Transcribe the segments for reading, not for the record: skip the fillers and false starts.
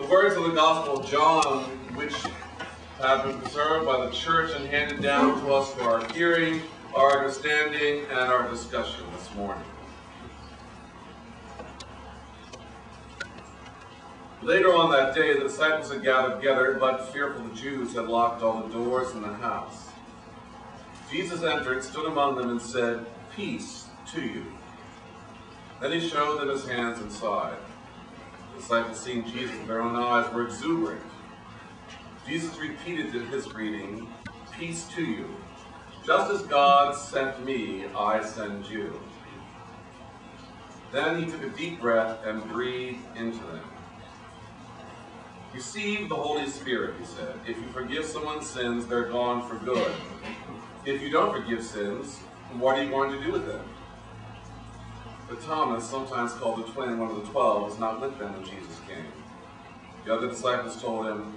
words of the Gospel of John, which have been preserved by the church and handed down to us for our hearing, our understanding, and our discussion this morning. Later on that day, the disciples had gathered together, but fearful the Jews had locked all the doors in the house. Jesus entered, stood among them, and said, "Peace to you." Then he showed them his hands and side. The disciples, seeing Jesus with their own eyes, were exuberant. Jesus repeated his greeting, "Peace to you. Just as God sent me, I send you." Then he took a deep breath and breathed into them. "Receive the Holy Spirit," he said. "If you forgive someone's sins, they're gone for good. If you don't forgive sins, what are you going to do with them?" But Thomas, sometimes called the twin, one of the 12, was not with them when Jesus came. The other disciples told him,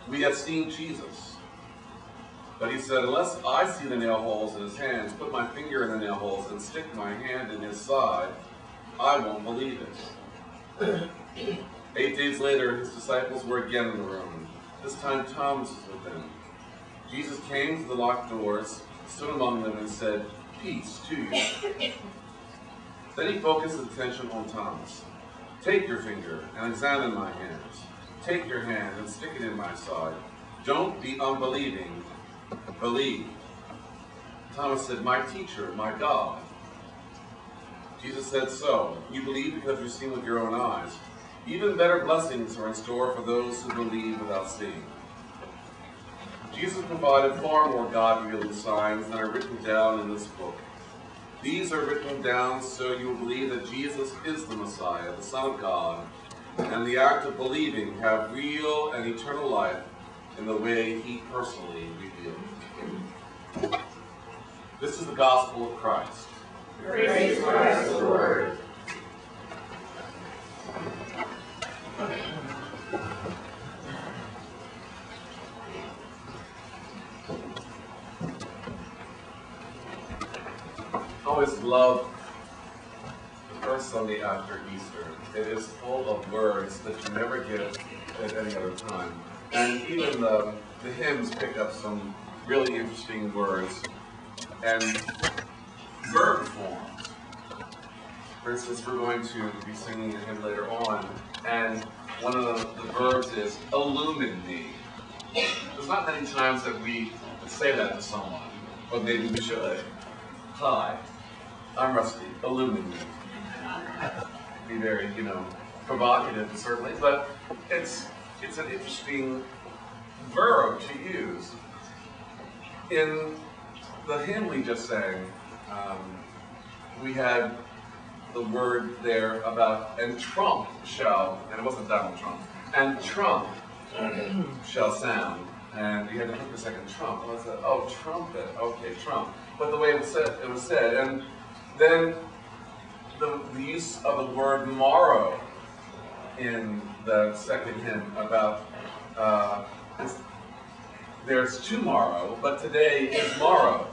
"We have seen Jesus." But he said, "Unless I see the nail holes in his hands, put my finger in the nail holes, and stick my hand in his side, I won't believe it." 8 days later, his disciples were again in the room. This time Thomas was with them. Jesus came to the locked doors, stood among them, and said, "Peace to you." Then he focused his attention on Thomas. "Take your finger and examine my hands. Take your hand and stick it in my side. Don't be unbelieving, believe." Thomas said, "My teacher, my God." Jesus said, "So, you believe because you've seen with your own eyes. Even better blessings are in store for those who believe without seeing." Jesus provided far more God-revealing signs than are written down in this book. These are written down so you will believe that Jesus is the Messiah, the Son of God, and the act of believing have real and eternal life in the way he personally revealed. This is the gospel of Christ. Praise Christ the Lord. I always love the first Sunday after Easter. It is full of words that you never get at any other time. And even the hymns pick up some really interesting words and verb forms. For instance, we're going to be singing a hymn later on, and one of the verbs is illumine me. There's not many times that we say that to someone, but maybe we should. "Hi, I'm Rusty, illumine me." Be very, provocative certainly, but it's an interesting verb to use. In the hymn we just sang, we had the word there about, "and trump shall," and it wasn't Donald Trump, "and trump shall sound." And you had to think a second, trump. I said, "Oh, trumpet, okay, trump." But the way it was said, and then the use of the word morrow in the second hymn about there's tomorrow, but today is morrow.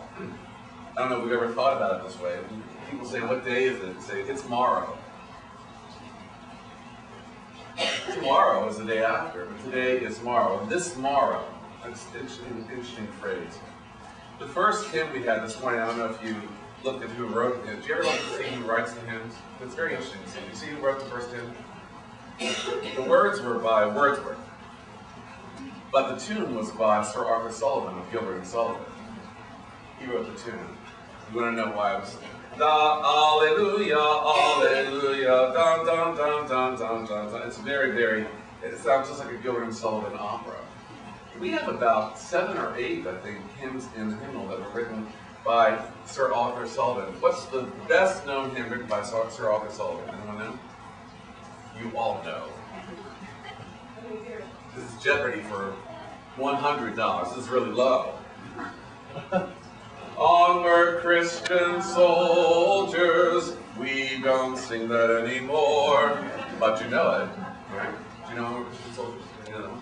I don't know if we've ever thought about it this way. People say, "What day is it?" Say, "It's morrow." Tomorrow is the day after, but today is morrow. This morrow. That's an interesting phrase. The first hymn we had this morning, I don't know if you looked at who wrote it. Did you ever look to see who writes the hymns? It's very interesting to see. Did you see who wrote the first hymn? The words were by Wordsworth, but the tune was by Sir Arthur Sullivan of Gilbert and Sullivan. He wrote the tune. You want to know why it was? Alleluia, alleluia, dun dun dun dun dun dun dun. It's very, very, it sounds just like a Gilbert and Sullivan opera. We have about 7 or 8, I think, hymns in the hymnal that were written by Sir Arthur Sullivan. What's the best known hymn written by Sir Arthur Sullivan? Anyone know? You all know. This is Jeopardy for $100. This is really low. Onward, Christian soldiers, we don't sing that anymore. But you know it, right? Do you know Onward, Christian soldiers? You know?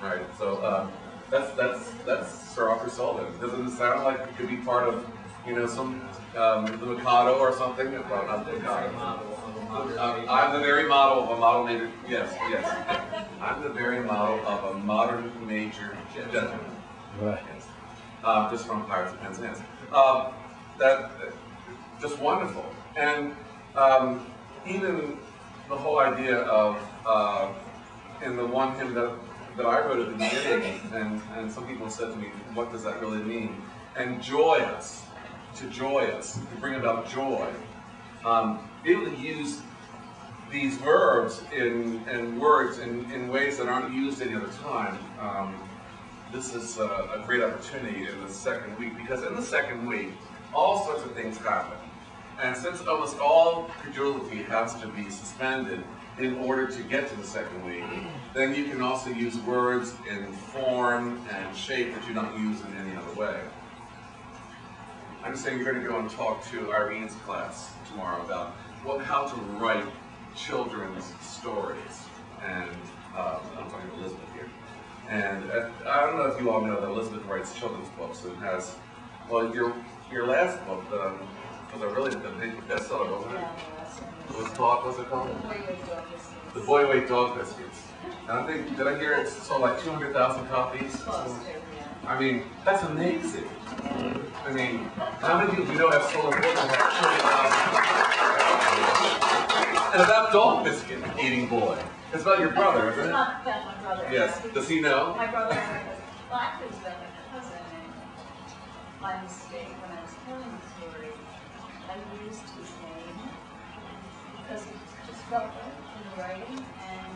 Right, so that's Sir Arthur Sullivan. Doesn't it sound like it could be part of, some, the Mikado or something? Well, not the Mikado. I'm the very model of a model major. Yes, yes. I'm the very model of a modern major gentleman. Right. Yes. Just from Pirates of Penzance. Just wonderful. And even the whole idea of, in the one hymn that I wrote at the beginning, and some people said to me, what does that really mean? And joy us, to bring about joy. Be able to use these verbs and words in ways that aren't used any other time. This is a great opportunity in the second week, because in the second week, all sorts of things happen. And since almost all credulity has to be suspended in order to get to the second week, then you can also use words in form and shape that you don't use in any other way. I'm saying you're going to go and talk to Irene's class tomorrow about how to write children's stories. And I'm talking to Elizabeth here. And I don't know if you all know that Elizabeth writes children's books and has, well, your last book was a really big bestseller, wasn't it? What's it called? The Boy Weight Dog Biscuits. And I think, did I hear it sold like 200,000 copies? I mean, that's amazing. I mean, how many people do you know have sold a book that has 200,000 copies? And about Dog Biscuit eating boy. It's about your brother, isn't it? It's not about my brother. Yes. Does he know? My brother, well, actually, was about my cousin, and by mistake, when I was telling the story, I used his name because it just felt right in the writing, and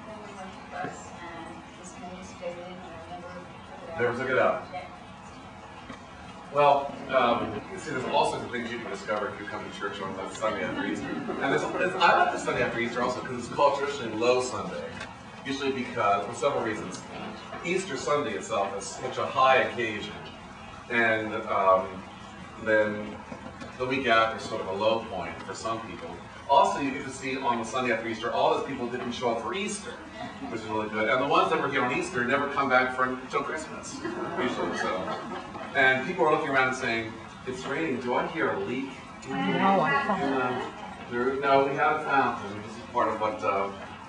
then we went to bus, and his name stayed in, and I never took it out. Never took it out. Well, you see, there's all sorts of things you can discover if you come to church on that Sunday after Easter. And I like the Sunday after Easter also because it's called traditionally Low Sunday. Usually because, for several reasons, Easter Sunday itself is such a high occasion. And then the week after is sort of a low point for some people. Also, you get to see on the Sunday after Easter, all those people didn't show up for Easter, which is really good. And the ones that were here on Easter never come back until Christmas, usually. So. And people are looking around and saying, it's raining, do I hear a leak? No, No, we had a fountain. This is part of what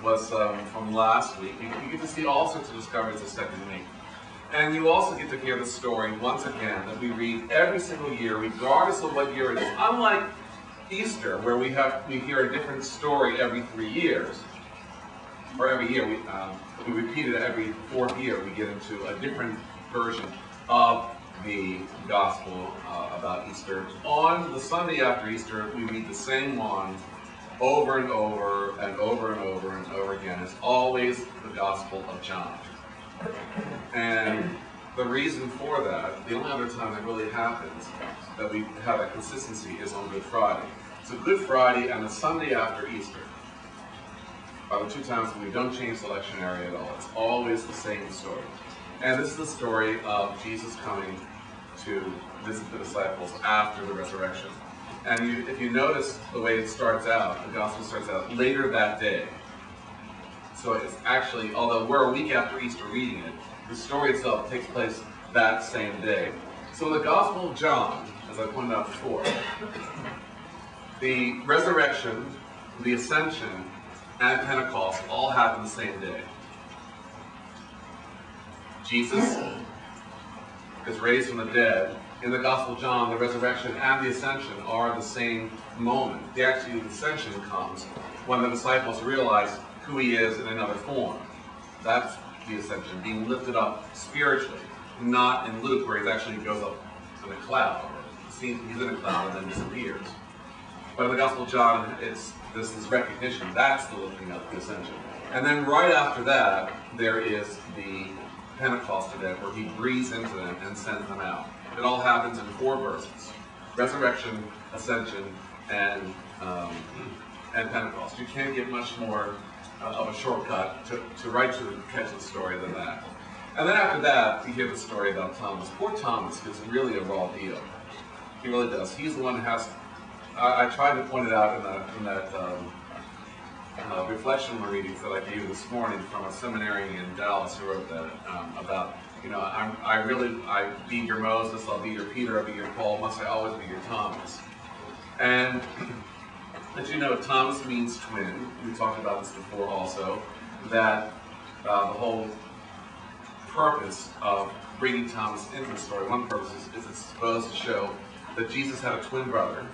was from last week. You get to see all sorts of discoveries the second week. And you also get to hear the story, once again, that we read every single year, regardless of what year it is. Unlike Easter, where we hear a different story every 3 years, or every year, we repeat it every fourth year. We get into a different version of the gospel about Easter. On the Sunday after Easter, we read the same one over and over and over and over and over again. It's always the Gospel of John. And the reason for that, the only other time that really happens that we have a consistency is on Good Friday. So Good Friday and the Sunday after Easter are the two times when we don't change the lectionary at all. It's always the same story. And this is the story of Jesus coming to visit the disciples after the resurrection. And if you notice the way it starts out, the gospel starts out later that day. So it's actually, although we're a week after Easter reading it, the story itself takes place that same day. So in the Gospel of John, as I pointed out before, the resurrection, the ascension, and Pentecost all happen the same day. Jesus is raised from the dead. In the Gospel of John, the resurrection and the ascension are the same moment. The ascension comes when the disciples realize who he is in another form. That's the ascension, being lifted up spiritually, not in Luke where he actually goes up in a cloud. He's in a cloud and then disappears. But in the Gospel of John, it's this recognition. That's the lifting up, the ascension. And then right after that, there is the Pentecost event where he breathes into them and sends them out. It all happens in 4 verses: resurrection, ascension, and Pentecost. You can't get much more of a shortcut to right to catch the story than that. And then after that, you hear the story about Thomas. Poor Thomas is really a raw deal. He really does. He's the one who has. I tried to point it out in that reflection readings that I gave you this morning from a seminarian in Dallas who wrote that about, I be your Moses, I'll be your Peter, I'll be your Paul, must I always be your Thomas. And But you know, Thomas means twin. We talked about this before also, that the whole purpose of bringing Thomas into the story, one purpose is it's supposed to show that Jesus had a twin brother.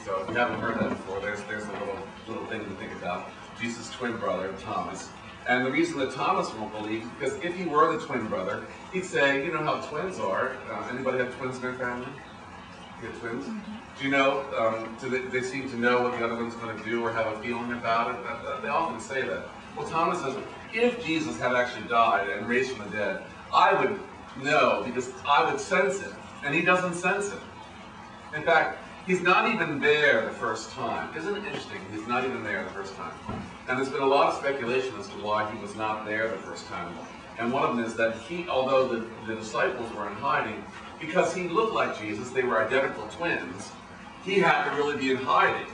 So if you haven't heard that before, there's a little thing to think about. Jesus' twin brother, Thomas. And the reason that Thomas won't believe is because if he were the twin brother, he'd say, you know how twins are. Anybody have twins in their family? You have twins? Do you know, do they seem to know what the other one's going to do or have a feeling about it? They often say that. Well, Thomas says, if Jesus had actually died and raised from the dead, I would know because I would sense it. And he doesn't sense it. In fact, he's not even there the first time. Isn't it interesting? He's not even there the first time. And there's been a lot of speculation as to why he was not there the first time. And one of them is that although the disciples were in hiding, because he looked like Jesus, they were identical twins, he had to really be in hiding.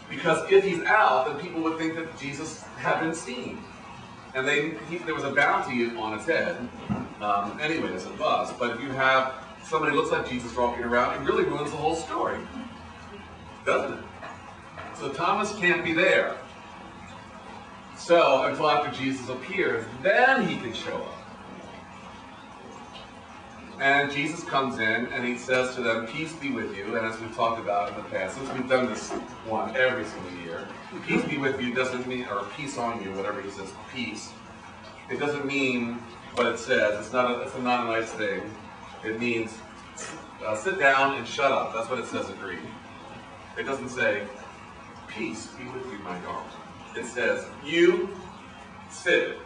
Because if he's out, then people would think that Jesus had been seen. And there was a bounty on his head. Anyway, there's a buzz. But if you have somebody who looks like Jesus walking around, it really ruins the whole story. Doesn't it? So Thomas can't be there. So until after Jesus appears, then he can show up. And Jesus comes in and he says to them, peace be with you. And as we've talked about in the past, since we've done this one every single year, peace be with you doesn't mean, or peace on you, whatever he says, peace. It doesn't mean what it says. It's not a nice thing. It means sit down and shut up. That's what it says in Greek. It doesn't say, peace be with you, my darling. It says, you sit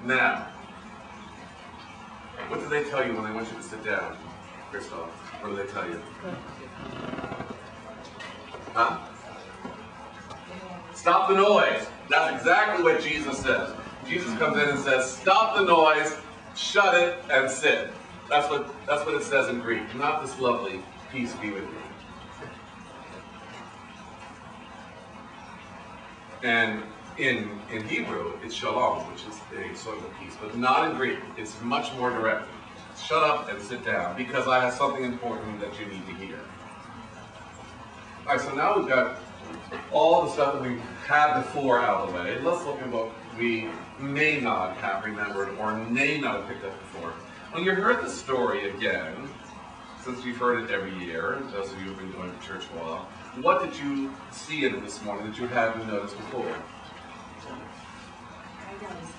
now. What do they tell you when they want you to sit down, Christoph? What do they tell you? Huh? Stop the noise. That's exactly what Jesus says. Jesus comes in and says, stop the noise, shut it, and sit. That's what it says in Greek. Not this lovely, peace be with you. And in Hebrew, it's shalom, which is a sort of a peace, but not in Greek. It's much more direct. Shut up and sit down, because I have something important that you need to hear. All right, so now we've got all the stuff that we've had before out of the way. Let's look at what we may not have remembered or may not have picked up before. When you heard the story again, since you've heard it every year, those of you who've been going to church a while, what did you see in it this morning that you hadn't noticed before?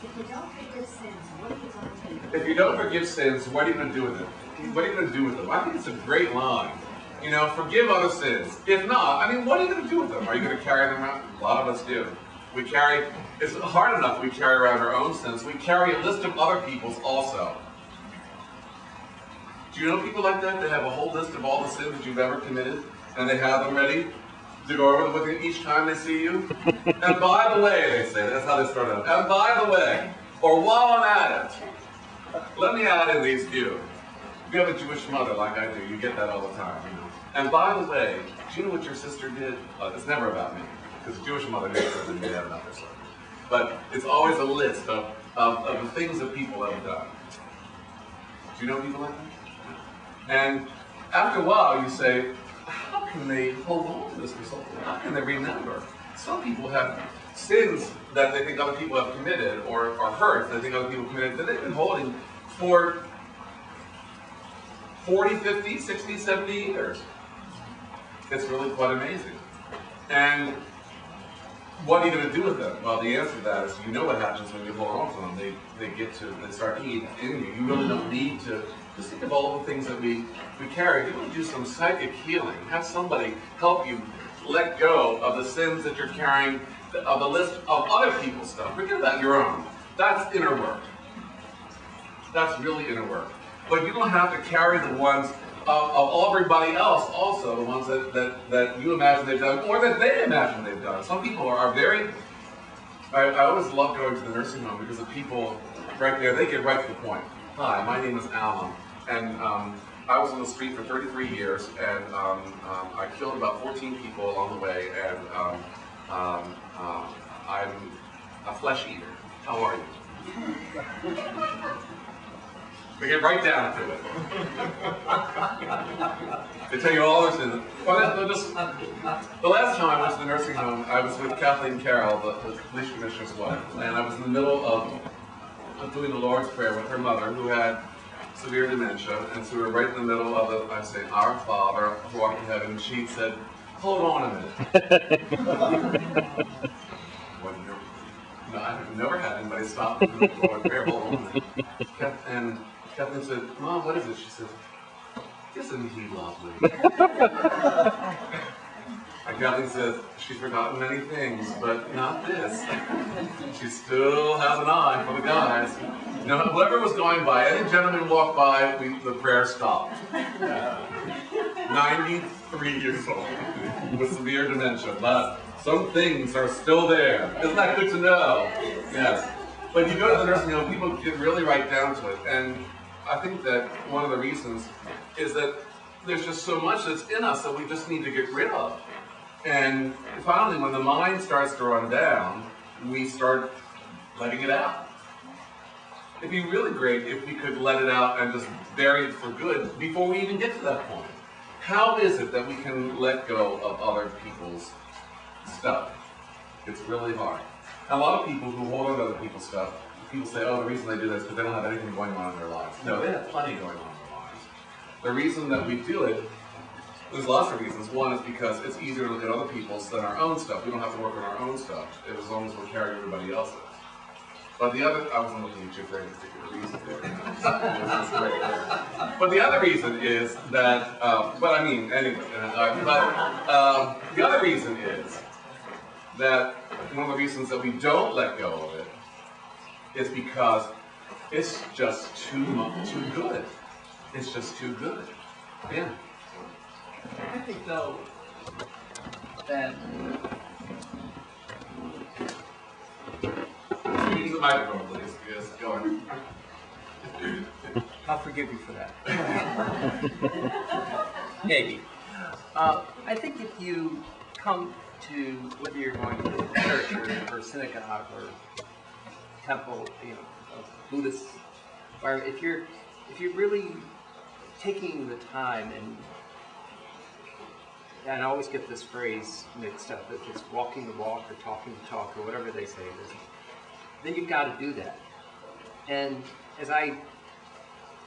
If you don't forgive sins, what are you going to do? If you don't forgive sins, what are you going to do with them? What are you going to do with them? I think it's a great line. You know, forgive other sins. If not, I mean, what are you going to do with them? Are you going to carry them around? A lot of us do. It's hard enough we carry around our own sins. We carry a list of other people's also. Do you know people like that? They have a whole list of all the sins that you've ever committed, and they have them ready to go over them with you each time they see you. And by the way, they say, that's how they start out. And by the way, or while I'm at it, let me add in these few. If you have a Jewish mother like I do, you get that all the time. You know? And by the way, do you know what your sister did? It's never about me, because a Jewish mother makes something they have about their son. But it's always a list of the things that people have done. Do you know people like that? And after a while, you say, how can they hold on to this result? How can they remember? Some people have sins that they think other people have committed, or hurts that they think other people committed, that they've been holding for 40, 50, 60, 70 years. It's really quite amazing. And what are you going to do with them? Well, the answer to that is, you know what happens when you hold on to them. They start eating in you. You really don't need to. Just think of all the things that we carry. If you want to do some psychic healing, have somebody help you let go of the sins that you're carrying, of the list of other people's stuff. Forget about your own. That's inner work. That's really inner work. But you don't have to carry the ones of everybody else, also the ones that you imagine they've done, or that they imagine they've done. Some people are very... I always love going to the nursing home, because the people right there, they get right to the point. Hi, my name is Alan, and I was on the street for 33 years, and I killed about 14 people along the way, and I'm a flesh eater. How are you? They get right down to it. They tell you all their sins. The last time I went to the nursing home, I was with Kathleen Carroll, the police commissioner's wife, and I was in the middle of doing the Lord's Prayer with her mother, who had severe dementia, and so we were right in the middle of it. I was saying, "Our Father, who art in heaven," and she said, "Hold on a minute." No, I've never had anybody stop in the Lord's Prayer. Hold on a minute. And Kathleen said, "Mom, what is it?" She said, "Isn't he lovely?" And Kathleen says, "She's forgotten many things, but not this." She still has an eye for the guys. Now, whoever was going by, any gentleman walked by, the prayer stopped. 93 years old with severe dementia, but some things are still there. Isn't that good to know? Yes. But you go to the nursing home, people get really right down to it, and I think that one of the reasons is that there's just so much that's in us that we just need to get rid of. And finally, when the mind starts to run down, we start letting it out. It'd be really great if we could let it out and just bury it for good before we even get to that point. How is it that we can let go of other people's stuff? It's really hard. A lot of people who hold on to other people's stuff, people say, "Oh, the reason they do this is because they don't have anything going on in their lives." No, they have plenty going on in their lives. The reason that we do it, there's lots of reasons. One is because it's easier to look at other people's than our own stuff. We don't have to work on our own stuff as long as we're carrying everybody else's. But the other, I wasn't looking at you for any particular reason there. But the other reason is that, the other reason is that one of the reasons that we don't let go of it is because it's just too good. It's just too good. Yeah. I think, though, that use the microphone, please. Yes, go on. I'll forgive you for that. Maybe. I think if you come to, whether you're going to a church or synagogue or temple, Buddhist, or if you're really taking the time, and I always get this phrase mixed up, if it's walking the walk or talking the talk or whatever they say it is, then you've got to do that. And as I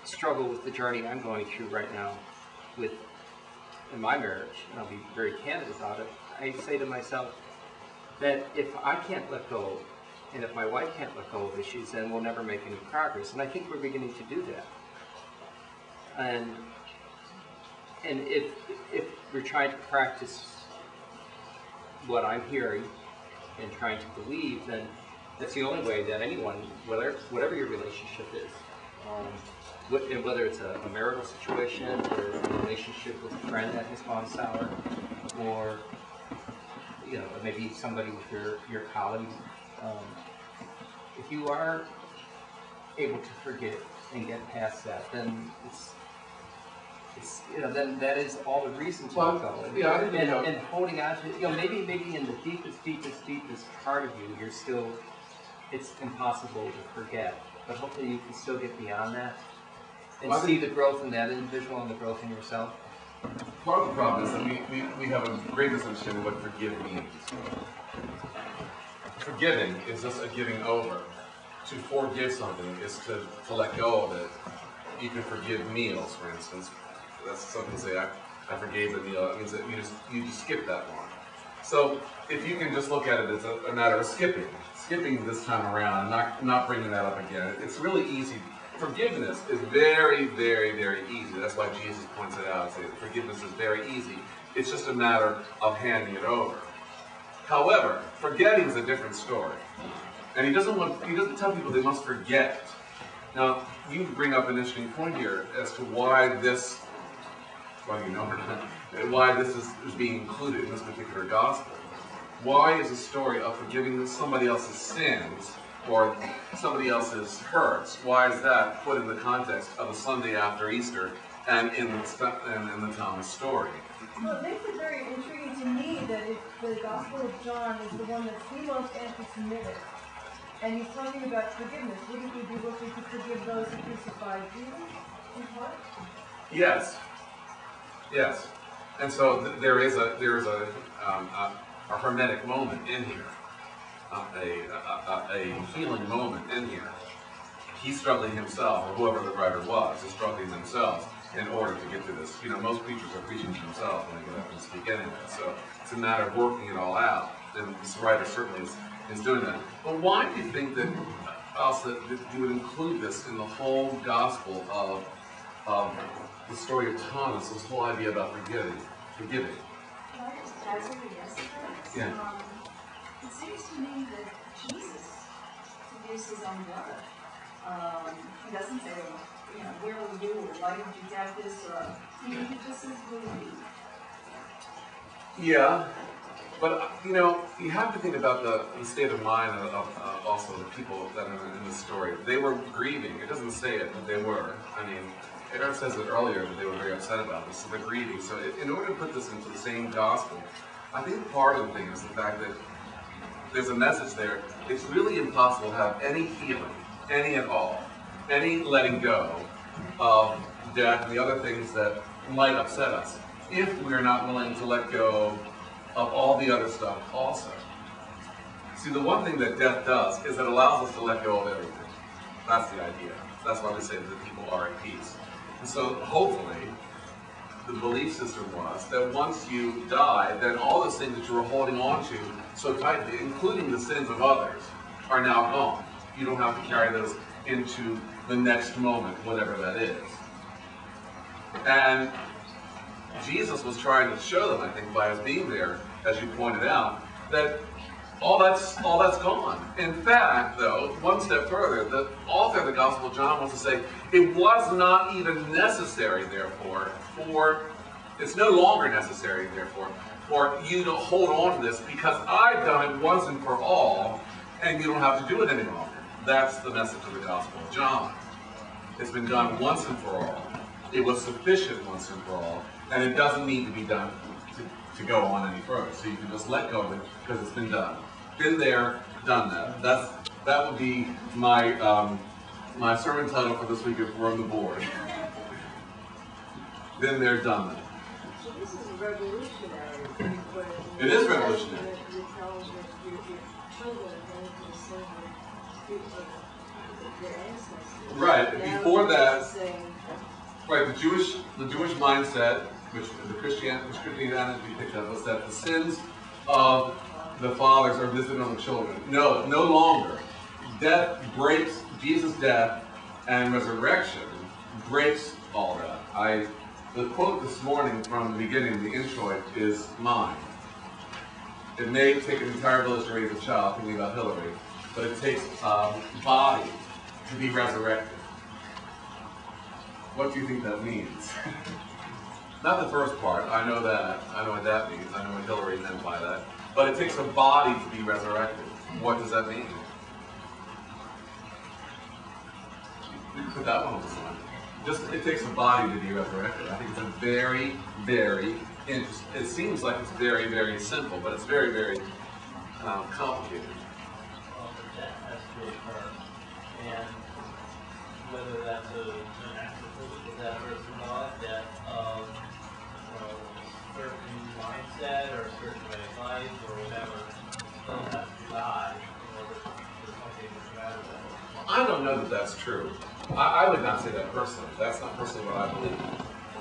struggle with the journey I'm going through right now in my marriage, and I'll be very candid about it, I say to myself that if I can't let go, and if my wife can't let go of issues, then we'll never make any progress. And I think we're beginning to do that. And if we're trying to practice what I'm hearing and trying to believe, then that's the only way that anyone, whatever your relationship is, whether it's a marital situation or a relationship with a friend that has gone sour, or maybe somebody with your colleague, if you are able to forgive and get past that, then then that is all the reason to let go. And holding on to, maybe in the deepest part of you, it's impossible to forget. But hopefully you can still get beyond that and see the growth in that individual and the growth in yourself. Part of the problem is that we have a great misunderstanding of what forgive means. Forgiving is just a giving over. To forgive something is to let go of it. You can forgive meals, for instance. That's something to say, I forgave the meal. It means that you just skip that one. So if you can just look at it as a matter of skipping this time around, and not bringing that up again, it's really easy. Forgiveness is very, very, very easy. That's why Jesus points it out. Forgiveness is very easy. It's just a matter of handing it over. However, forgetting is a different story. And he doesn't tell people they must forget. Now, you bring up an interesting point here as to why this, why this is being included in this particular gospel. Why is a story of forgiving somebody else's sins or somebody else's hurts? Why is that put in the context of a Sunday after Easter and in the Thomas story? Well, it makes it very intriguing to me that the Gospel of John is the one that's the most anti-Semitic. And he's talking about forgiveness. Wouldn't we be looking to forgive those who crucified Jesus in part? Yes. Yes. And so there is a hermetic moment in here, a healing moment in here. He's struggling himself, or whoever the writer was, is struggling themselves in order to get to this. You know, most preachers are preaching to themselves when they get up and speak anyway. So it's a matter of working it all out. And this writer certainly is doing that. But why do you think that you would include this in the whole gospel of the story of Thomas, this whole idea about forgiving? Well, that's what it is. Yeah. It seems to me that Jesus forgives his own brother. He doesn't say, you know, where were you, or why did you get this, or he just says, who are you? Yeah, but you know, you have to think about the state of mind of also the people that are in the story. They were grieving. It doesn't say it, but they were. I mean, Aaron says it earlier that they were very upset about this, so they're grieving. So in order to put this into the same gospel, I think part of the thing is the fact that there's a message there. It's really impossible to have any healing, any at all, any letting go of death and the other things that might upset us, if we're not willing to let go of all the other stuff also. See, the one thing that death does is it allows us to let go of everything. That's the idea. That's why we say that people are at peace. And so hopefully, the belief system was that once you die, then all those things that you were holding on to so tightly, including the sins of others, are now gone. You don't have to carry those into the next moment, whatever that is. And Jesus was trying to show them, I think, by his being there, as you pointed out, that all that's gone. In fact, though, one step further, the author of the Gospel of John wants to say, it was not even necessary, therefore, it's no longer necessary, therefore, for you to hold on to this, because I've done it once and for all, and you don't have to do it any longer. That's the message of the Gospel of John. It's been done once and for all. It was sufficient once and for all, and it doesn't need to be done to go on any further. So you can just let go of it because it's been done. Been there, done that. That would be my my sermon title for this week if we're on the board. Been there, done that. So this is revolutionary. It is revolutionary. You tell us that your children are going to the same of their ancestors. Right. Now Before that, saying, right, the Jewish mindset, which Christianity picked up, was that the sins of the fathers are visited on the children. No longer. Death breaks, Jesus' death and resurrection breaks all that. The quote this morning from the beginning, the introit, is mine. It may take an entire village to raise a child, thinking about Hillary, but it takes a body to be resurrected. What do you think that means? Not the first part, I know that. I know what that means. I know what Hillary meant by that. But it takes a body to be resurrected. What does that mean? You can put that one on the side. It takes a body to be resurrected. I think it's a very, very interesting. It seems like it's very, very simple, but it's very, very complicated. That has to occur, and whether that's an act of physical death or symbolic death of a certain mindset or a certain way of life or whatever, still has to die in order for something to come out of that. I don't know that that's true. I would not say that personally. That's not personally what I believe.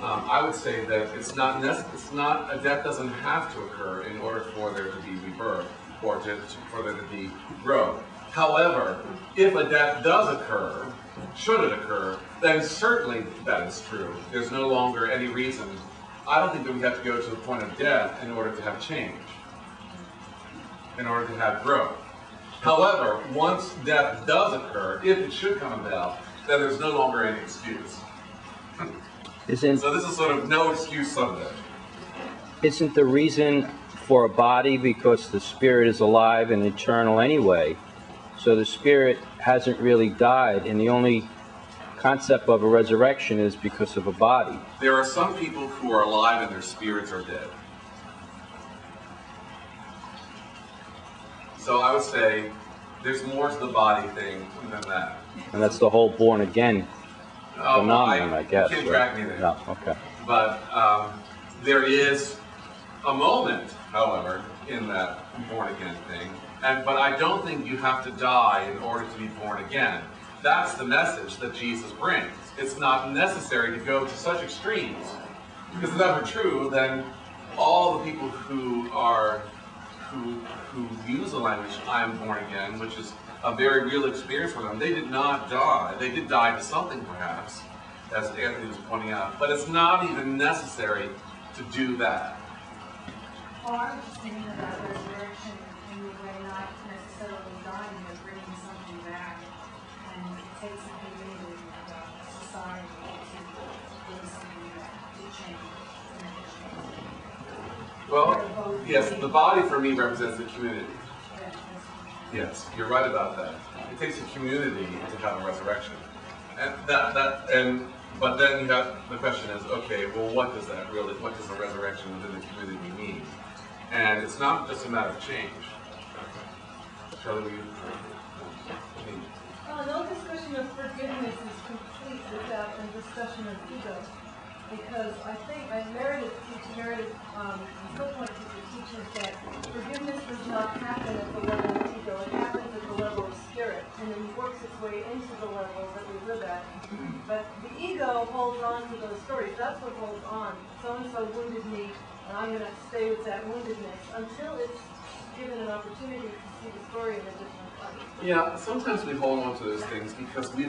I would say that it's not a death doesn't have to occur in order for there to be rebirth or for there to be growth. However, if a death does occur, should it occur, then certainly that is true. There's no longer any reason. I don't think that we have to go to the point of death in order to have change, in order to have growth. However, once death does occur, if it should come about, then there's no longer any excuse. So this is sort of no excuse Sunday. Isn't the reason for a body because the spirit is alive and eternal anyway? So the spirit hasn't really died, and the only concept of a resurrection is because of a body. There are some people who are alive and their spirits are dead. So I would say There's more to the body thing than that. And that's the whole born again phenomenon, I guess. You can't right? track me there. No, okay. But there is a moment, however, in that born again thing. But I don't think you have to die in order to be born again. That's the message that Jesus brings. It's not necessary to go to such extremes. Because if that were true, then all the people who use the language, I am born again, which is a very real experience for them, they did not die. They did die to something, perhaps, as Anthony was pointing out. But it's not even necessary to do that. Or just thinking about resurrection in the way not necessarily dying, but bringing something back. And it takes a community of society to bring something back, to change, to make a change. Well, yes, the body for me represents the community. Yes, you're right about that. It takes a community to have a resurrection. And but then you have, the question is, okay, well, what does the resurrection within the community mean? And it's not just a matter of change. Charlie, will you? No discussion of forgiveness is complete without a discussion of ego. Because I think Meredith still points to the teachers that forgiveness does not happen at the level of ego, it happens at the level of spirit, and it works its way into the level that we live at. But the ego holds on to those stories. That's what holds on. So-and-so wounded me, and I'm going to stay with that woundedness until it's given an opportunity to see the story in a different light. Yeah, sometimes we hold on to those things because we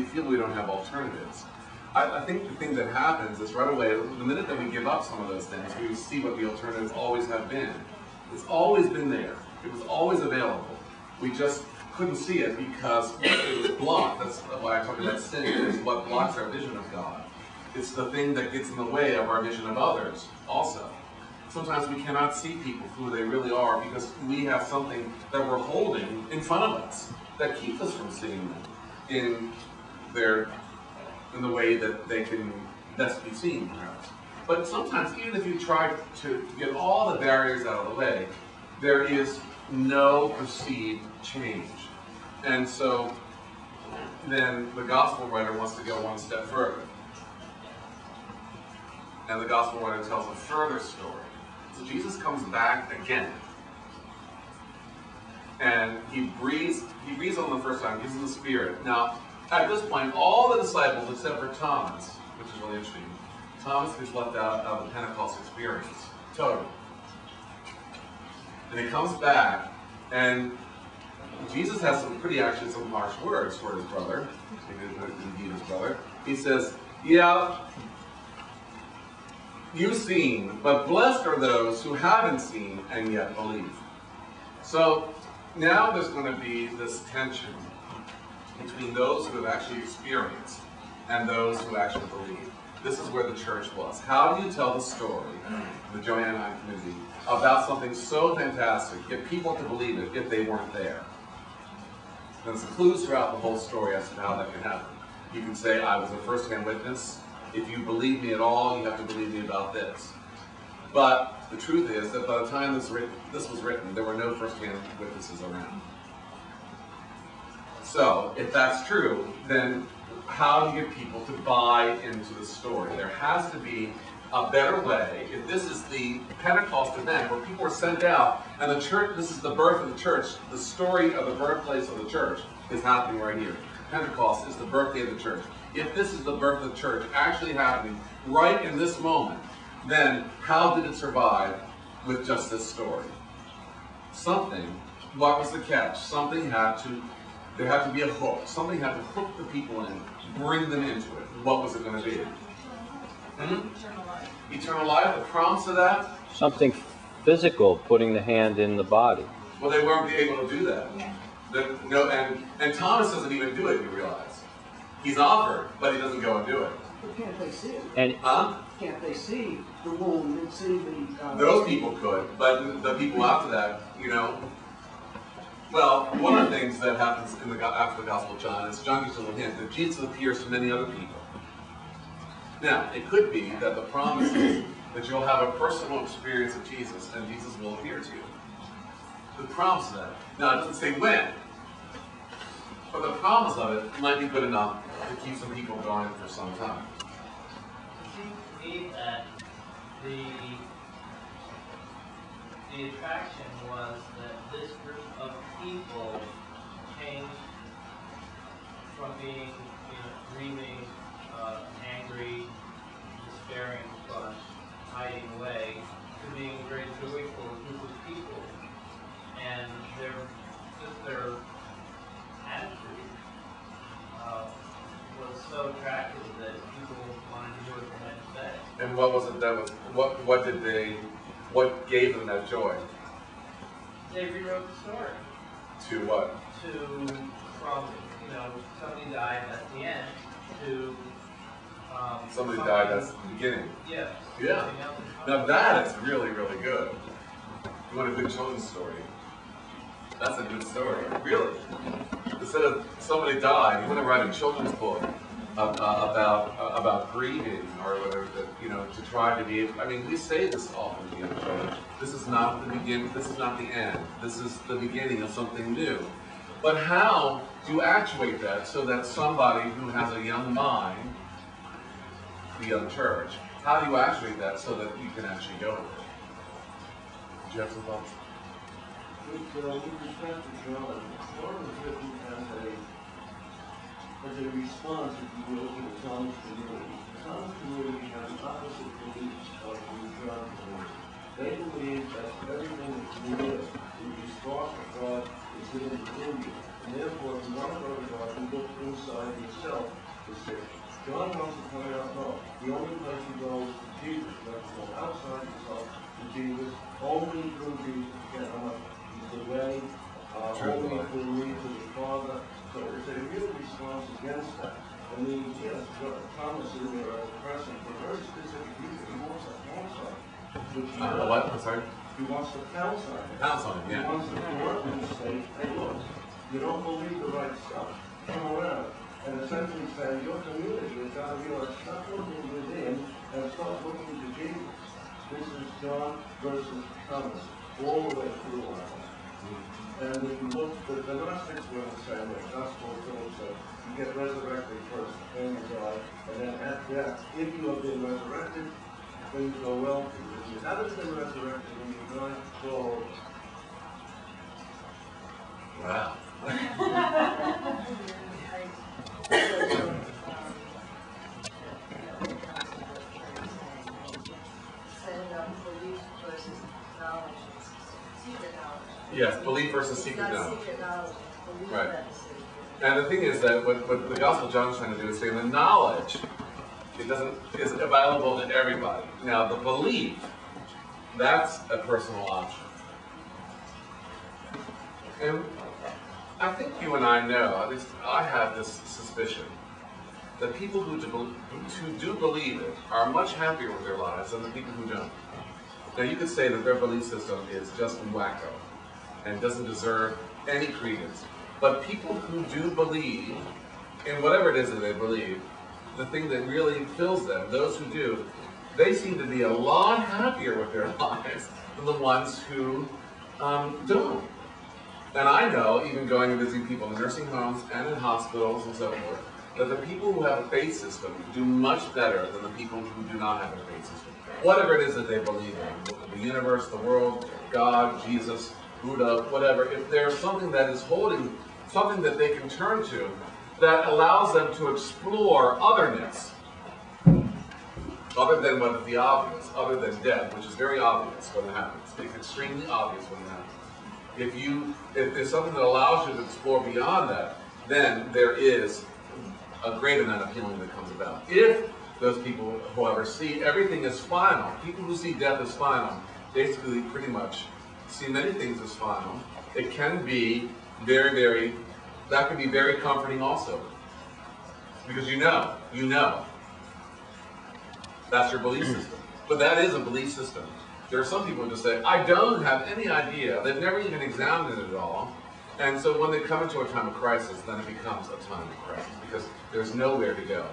feel we don't have alternatives. I think the thing that happens is right away, the minute that we give up some of those things, we see what the alternatives always have been. It's always been there. It was always available. We just couldn't see it because it was blocked. That's why I talk about sin. It's what blocks our vision of God. It's the thing that gets in the way of our vision of others also. Sometimes we cannot see people who they really are because we have something that we're holding in front of us that keeps us from seeing them in the way that they can best be seen, perhaps. But sometimes, even if you try to get all the barriers out of the way, there is no perceived change. And so then the gospel writer wants to go one step further. And the gospel writer tells a further story. So Jesus comes back again. And he breathes on the first time, gives him the Spirit. Now, at this point, all the disciples, except for Thomas, which is really interesting, Thomas gets left out of the Pentecost experience, totally. And he comes back, and Jesus has some harsh words for his brother, indeed his brother. He says, yeah, you've seen, but blessed are those who haven't seen and yet believe. So now there's going to be this tension between those who have actually experienced and those who actually believe. This is where the church was. How do you tell the story, the Johannine community, about something so fantastic, get people to believe it if they weren't there? There's clues throughout the whole story as to how that can happen. You can say, I was a first-hand witness. If you believe me at all, you have to believe me about this. But the truth is that by the time this was written, there were no first-hand witnesses around. So, if that's true, then how do you get people to buy into the story? There has to be a better way. If this is the Pentecost event where people were sent out, and the church, this is the birth of the church, the story of the birthplace of the church is happening right here. Pentecost is the birthday of the church. If this is the birth of the church actually happening right in this moment, then how did it survive with just this story? What was the catch? There had to be a hook. Something had to hook the people in, bring them into it. What was it going to be? Eternal life, the promise of that? Something physical, putting the hand in the body. Well, they weren't able to do that. And Thomas doesn't even do it, you realize. He's offered, but he doesn't go and do it. But can't they see it? And Can't they see the womb and see the... Those people could, but the people after that, Well, one of the things that happens after the Gospel of John is John gives a little hint that Jesus appears to many other people. Now, it could be that the promise is that you'll have a personal experience of Jesus and Jesus will appear to you. The promise of that. Now, it doesn't say when. But the promise of it might be good enough to keep some people going for some time. It seems to me that the attraction was that this group of people changed from being, grieving, angry, despairing, hiding away, to being a very joyful group of people. And their attitude was so attractive that people wanted to do it the next day. And what was it that was, what gave them that joy? They rewrote the story. To what? From somebody died at the end to Somebody died at the beginning. Yeah. Yeah. Now that is really, really good. You want a good children's story? That's a good story. Really. Instead of somebody died, you want to write a children's book about grieving or whatever, to try to be. I mean, we say this often to young children. This is not the beginning. This is not the end. This is the beginning of something new. But how do you actuate that so that somebody who has a young mind, the young church, how do you actuate that so that you can actually go with it? Did you have some thoughts? With respect to John was written as a response, if you will, to the Thomas community. The Thomas community has opposite beliefs of the John community. They believe that everything that you live, if you spark of God, is within you. And therefore, if you want to go to God, you look inside yourself to see. John wants to point out, no, the only place you go is to Jesus. You have to go outside yourself to Jesus. Only through Jesus can He's the way, only through me to the Father. So it's a real response against that. I mean, yes, Thomas is there as a person for a very specific reason. He wants to pounce on it. What? I'm sorry? He wants to pounce on it. Pounce on it, yeah. He wants to corrupt and say, hey, look, you don't believe the right stuff. Come around. And essentially say, your community has got to realize, stop looking within and start looking to Jesus. This is John versus Thomas, all the way through our life. And if you look, the Gnostics were the same way. Gospel Philip said, you get resurrected first, then you die, and then at death, if you have been resurrected, things go well for you. If you haven't been resurrected when you die, it's all over. Wow. Belief versus knowledge, secret knowledge. Yes, belief versus secret knowledge. Secret knowledge. Belief Right. versus secret. And the thing is that what the Gospel of John is trying to do is say the knowledge is available to everybody. Now the belief, that's a personal option. And I think you and I know, at least I have this suspicion, that people who do believe it are much happier with their lives than the people who don't. Now you could say that their belief system is just wacko and doesn't deserve any credence. But people who do believe in whatever it is that they believe, the thing that really fills them, those who do, they seem to be a lot happier with their lives than the ones who don't. And I know, even going and visiting people in nursing homes and in hospitals and so forth, that the people who have a faith system do much better than the people who do not have a faith system. Whatever it is that they believe in, the universe, the world, God, Jesus, Buddha, whatever, if there's something that is holding, something that they can turn to, that allows them to explore otherness, other than what the obvious, other than death, which is very obvious when it happens. It's extremely obvious when it happens. If there's something that allows you to explore beyond that, then there is a great amount of healing that comes about. If those people, however, see everything as final, people who see death as final, basically pretty much see many things as final, it can be that can be very comforting also. Because you know. That's your belief system. But that is a belief system. There are some people who just say, I don't have any idea. They've never even examined it at all. And so when they come into a time of crisis, then it becomes a time of crisis because there's nowhere to go.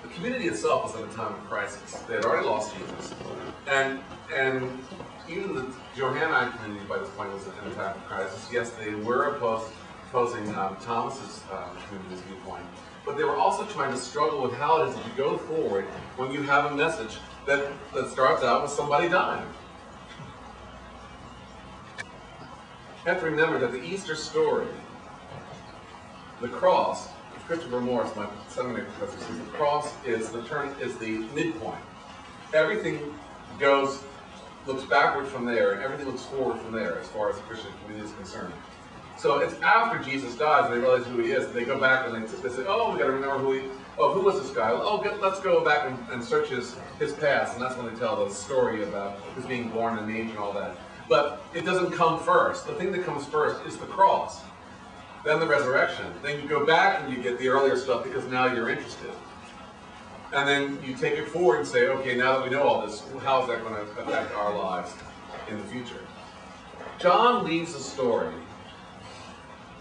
The community itself was at a time of crisis. They had already lost Jesus. And even the Johannine community by this point was in a time of crisis. Yes, they were a opposing Thomas's community's viewpoint, but they were also trying to struggle with how it is that you go forward when you have a message that starts out with somebody dying. You have to remember that the Easter story, the cross, Christopher Morris, my seminary professor, says the cross is the midpoint. Everything looks backward from there, and everything looks forward from there as far as the Christian community is concerned. So it's after Jesus dies and they realize who he is, and they go back and they say, oh, we got to remember who was this guy? Oh, let's go back and search his past, and that's when they tell the story about his being born in an age and all that. But it doesn't come first. The thing that comes first is the cross, then the resurrection. Then you go back and you get the earlier stuff because now you're interested. And then you take it forward and say, okay, now that we know all this, how is that going to affect our lives in the future? John leaves the story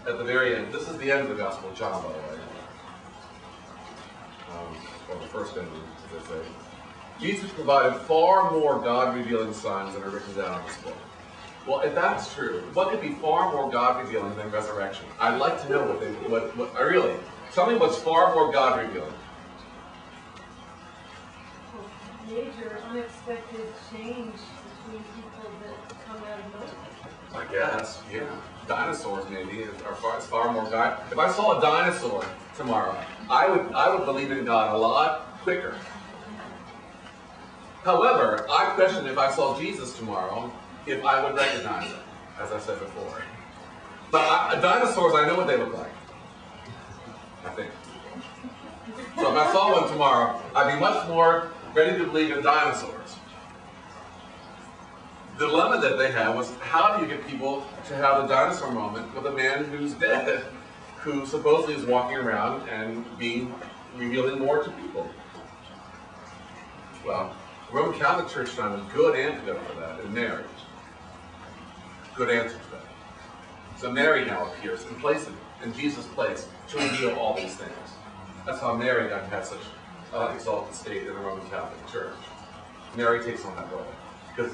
at the very end. This is the end of the Gospel of John, by the way. Or the first ending, as I say. Jesus provided far more God-revealing signs than are written down in this book. Well, if that's true, what could be far more God-revealing than resurrection? I'd like to know what really. Tell me what's far more God-revealing. Major unexpected change between people that come out of nowhere. I guess, yeah. Dinosaurs maybe are far more God. If I saw a dinosaur tomorrow, I would believe in God a lot quicker. However, I question if I saw Jesus tomorrow, if I would recognize him, as I said before. But dinosaurs, I know what they look like. I think. So if I saw one tomorrow, I'd be much more ready to believe in dinosaurs. The dilemma that they had was, how do you get people to have a dinosaur moment with a man who's dead, who supposedly is walking around and revealing more to people? Well, the Roman Catholic Church found a good antidote for that in Mary. Good answer to that. So Mary now appears in Jesus' place to reveal all these things. That's how Mary got to have such exalted state in the Roman Catholic Church. Mary takes on that role. Because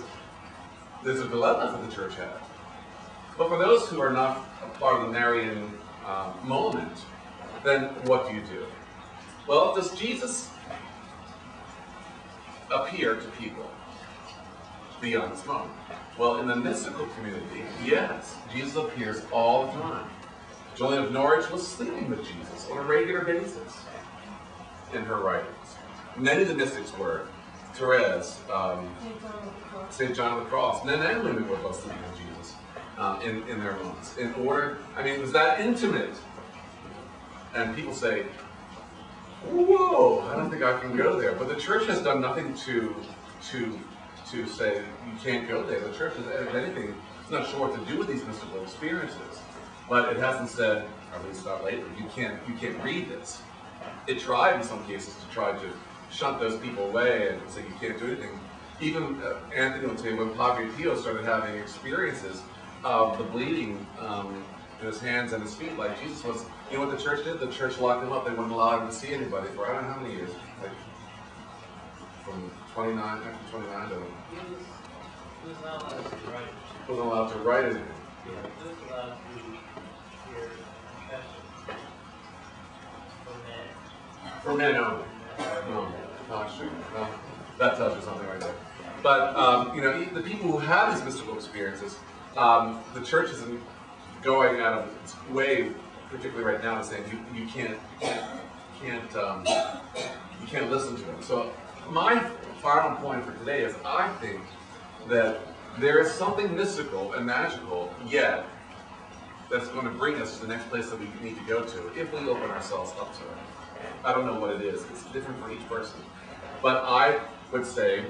there's a dilemma that the church had. But for those who are not a part of the Marian moment, then what do you do? Well, does Jesus appear to people beyond this moment? Well, in the mystical community, yes, Jesus appears all the time. Julian of Norwich was sleeping with Jesus on a regular basis in her writings. Many of the mystics were. Therese, St. John of the Cross, men and women were both sleeping with Jesus in their moments. It was that intimate. And people say, whoa, I don't think I can go there. But the church has done nothing to say you can't go there. The church, if anything, is not sure what to do with these mystical experiences. But it hasn't said, or at least not lately, you can't read this. It tried in some cases to try to shunt those people away and say you can't do anything. Even Anthony will tell you, when Padre Pio started having experiences of the bleeding in his hands and his feet, like Jesus was, you know what the church did? The church locked him up. They wouldn't allow him to see anybody for I don't know how many years. Like from 29 to He was not allowed to write. wasn't allowed to write anything. He was allowed to hear confession For men only. Well, that tells you something right there. But the people who have these mystical experiences, the church isn't going out of its way, particularly right now, and saying you can't listen to them. So my final point for today is I think that there is something mystical and magical yet that's going to bring us to the next place that we need to go to if we open ourselves up to it. I don't know what it is. It's different for each person. But I would say,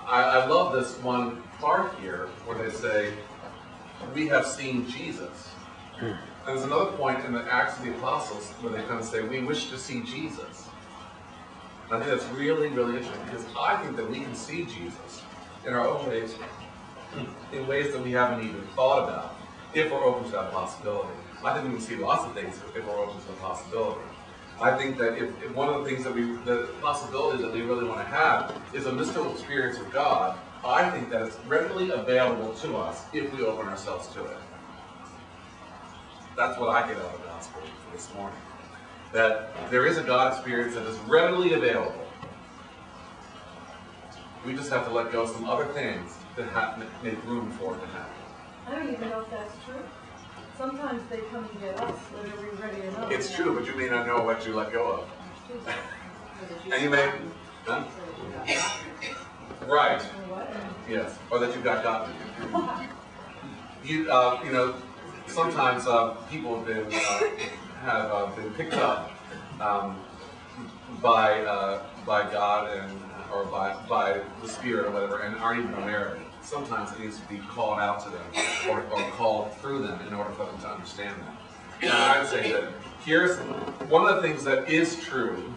I love this one part here where they say, we have seen Jesus. And there's another point in the Acts of the Apostles where they kind of say, we wish to see Jesus. And I think that's really, really interesting because I think that we can see Jesus in our own ways, in ways that we haven't even thought about, if we're open to that possibility. I think we can see lots of things if we're open to the possibility. I think that if one of the things the possibilities that we really want to have is a mystical experience of God, I think that it's readily available to us if we open ourselves to it. That's what I get out of the gospel this morning. That there is a God experience that is readily available. We just have to let go of some other things to make room for it to happen. I don't even know if that's true. Sometimes they come and get us, whether we're ready or not. It's true, but you may not know what you let go of. And you may, huh? Right. Yes, or that you got gotten. You know, sometimes people have been picked up by God or by the Spirit or whatever, and aren't even aware of it. Sometimes it needs to be called out to them or called through them in order for them to understand that. And I'd say that here's one of the things that is true,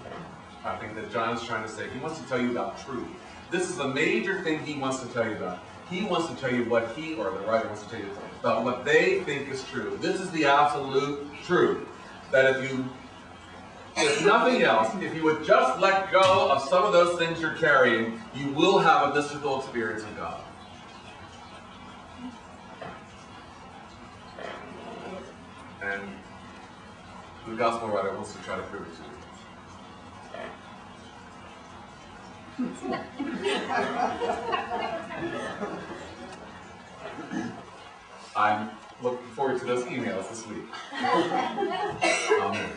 I think that John is trying to say. He wants to tell you about truth. This is a major thing he wants to tell you about. He wants to tell you what he, or the writer wants to tell you about what they think is true. This is the absolute truth. That if nothing else, if you would just let go of some of those things you're carrying, you will have a mystical experience of God. And the gospel writer wants to try to prove it to you. I'm looking forward to those emails this week. Amen.